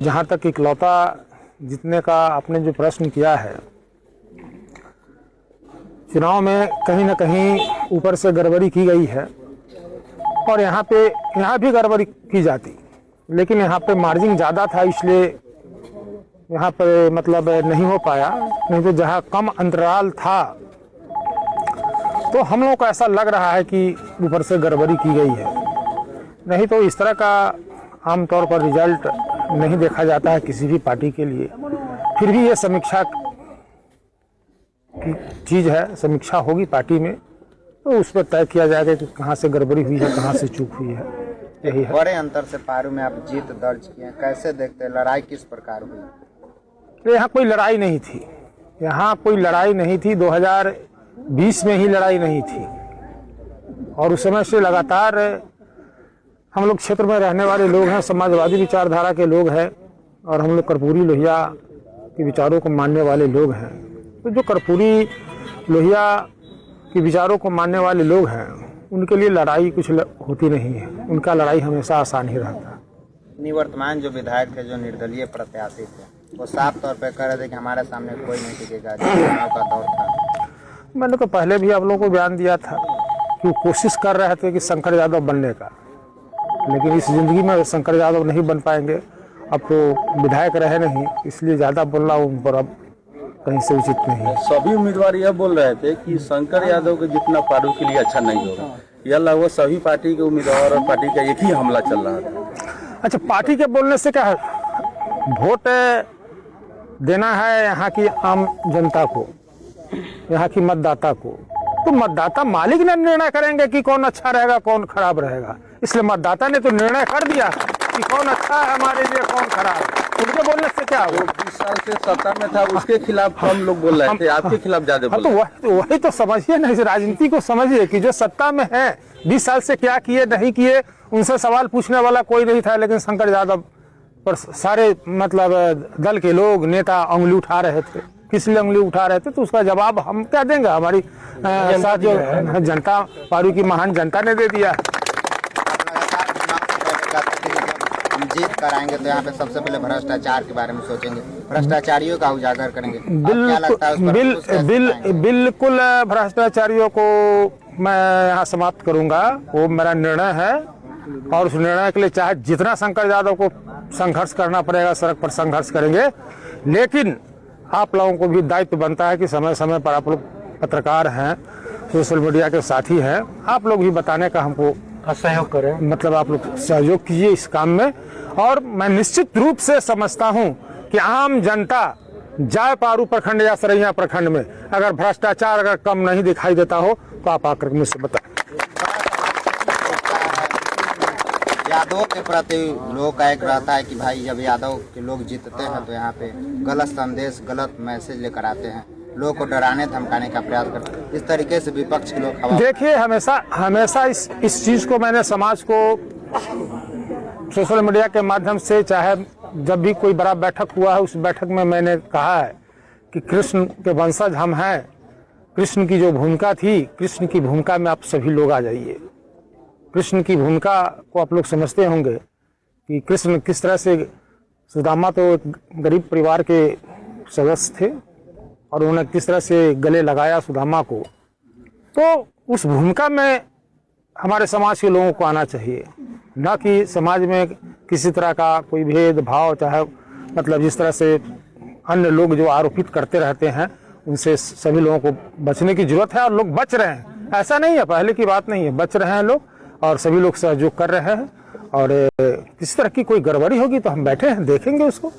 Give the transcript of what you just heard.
जहाँ तक इकलौता जीतने का आपने जो प्रश्न किया है, चुनाव में कहीं ना कहीं ऊपर से गड़बड़ी की गई है और यहाँ भी गड़बड़ी की जाती, लेकिन यहाँ पे मार्जिन ज़्यादा था इसलिए यहाँ पे मतलब नहीं हो पाया। नहीं तो जहाँ कम अंतराल था तो हम लोगों को ऐसा लग रहा है कि ऊपर से गड़बड़ी की गई है। नहीं तो इस तरह का आमतौर पर रिजल्ट नहीं देखा जाता है किसी भी पार्टी के लिए। फिर भी ये समीक्षा की चीज़ है, समीक्षा होगी पार्टी में तो उस पर तय किया जाएगा कि कहाँ से गड़बड़ी हुई है, कहाँ से चूक हुई है। यही है। बड़े अंतर से पारू में आप जीत दर्ज किए, कैसे देखते हैं? लड़ाई किस प्रकार हुई? तो यहाँ कोई लड़ाई नहीं थी, यहाँ कोई लड़ाई नहीं थी। 2020 में ही लड़ाई नहीं थी और उस समय से लगातार हम लोग क्षेत्र में रहने वाले लोग हैं, समाजवादी विचारधारा के लोग हैं और हम लोग कर्पूरी लोहिया के विचारों को मानने वाले लोग हैं। तो जो कर्पूरी लोहिया के विचारों को मानने वाले लोग हैं उनके लिए लड़ाई कुछ होती नहीं है, उनका लड़ाई हमेशा आसान ही रहता है। निवर्तमान जो विधायक थे, जो निर्दलीय प्रत्याशी थे, वो साफ तौर पर कह रहे थे कि हमारे सामने कोई नहीं टिकेगा, चुनाव का दौर था। मैंने तो पहले भी आप लोगों को बयान दिया था कि वो कोशिश कर रहे थे कि शंकर यादव बनने का, लेकिन इस जिंदगी में शंकर यादव नहीं बन पाएंगे। अब तो विधायक रहे नहीं, इसलिए ज़्यादा बोलना उन पर अब कहीं से उचित नहीं है। सभी उम्मीदवार यह बोल रहे थे कि शंकर यादव के जितना पारू के लिए अच्छा नहीं होगा। यह लगभग सभी पार्टी के उम्मीदवार और पार्टी का एक ही हमला चल रहा था। अच्छा, पार्टी के बोलने से क्या है? वोट देना है यहाँ की आम जनता को, यहाँ की मतदाता को, तो मतदाता मालिक ने निर्णय करेंगे कि कौन अच्छा रहेगा कौन खराब रहेगा। इसलिए मतदाता ने तो निर्णय कर दिया कि कौन अच्छा है हमारे लिए, कौन खराब है। उनके बोलने से क्या होगा? 20 साल से सत्ता में था, उसके खिलाफ हम लोग बोल रहे थे, आपके खिलाफ ज्यादा बोल रहे थे। तो वही तो समझिए ना, इस राजनीति को समझिए कि जो सत्ता में है 20 साल से क्या किए नहीं किए उनसे सवाल पूछने वाला कोई नहीं था, लेकिन शंकर यादव पर सारे मतलब दल के लोग नेता उंगली उठा रहे थे। किस लिए उंगली उठा रहे थे तो उसका जवाब हम क्या देंगे? हमारी साथ जो जनता, पारू की महान जनता ने दे दिया। हम जीत कर आएंगे तो यहाँ पे सबसे पहले भ्रष्टाचार के बारे में सोचेंगे, भ्रष्टाचारियों का उजागर करेंगे। बिल्कुल भ्रष्टाचारियों को मैं यहाँ समाप्त करूंगा, वो मेरा निर्णय है और उस निर्णय के लिए चाहे जितना शंकर यादव को संघर्ष करना पड़ेगा सड़क पर संघर्ष करेंगे। लेकिन आप लोगों को भी दायित्व बनता है कि समय समय पर आप लोग पत्रकार हैं, सोशल मीडिया के साथी हैं, आप लोग भी बताने का हमको सहयोग करें, मतलब आप लोग सहयोग कीजिए इस काम में। और मैं निश्चित रूप से समझता हूं कि आम जनता जाए पारू प्रखंड या सरैया प्रखंड में अगर भ्रष्टाचार अगर कम नहीं दिखाई देता हो तो आप आकर मुझसे बताएं। यादव के प्रति लोग का एक रहता है कि भाई जब यादव के लोग जीतते हैं तो यहाँ पे गलत संदेश, गलत मैसेज लेकर आते हैं, लोगों को डराने धमकाने का प्रयास करते हैं। इस तरीके से विपक्ष के लोग देखिए, हमेशा इस चीज को मैंने समाज को सोशल मीडिया के माध्यम से, चाहे जब भी कोई बड़ा बैठक हुआ है उस बैठक में मैंने कहा है कि कृष्ण के वंशज हम हैं। कृष्ण की जो भूमिका थी, कृष्ण की भूमिका में आप सभी लोग आ जाइए। कृष्ण की भूमिका को आप लोग समझते होंगे कि कृष्ण किस तरह से, सुदामा तो एक गरीब परिवार के सदस्य थे और उन्होंने किस तरह से गले लगाया सुदामा को। तो उस भूमिका में हमारे समाज के लोगों को आना चाहिए, न कि समाज में किसी तरह का कोई भेदभाव, चाहे मतलब जिस तरह से अन्य लोग जो आरोपित करते रहते हैं उनसे सभी लोगों को बचने की जरूरत है और लोग बच रहे हैं। ऐसा नहीं है, पहले की बात नहीं है, बच रहे हैं लोग और सभी लोग सहयोग कर रहे हैं। और किसी तरह की कोई गड़बड़ी होगी तो हम बैठे हैं, देखेंगे उसको।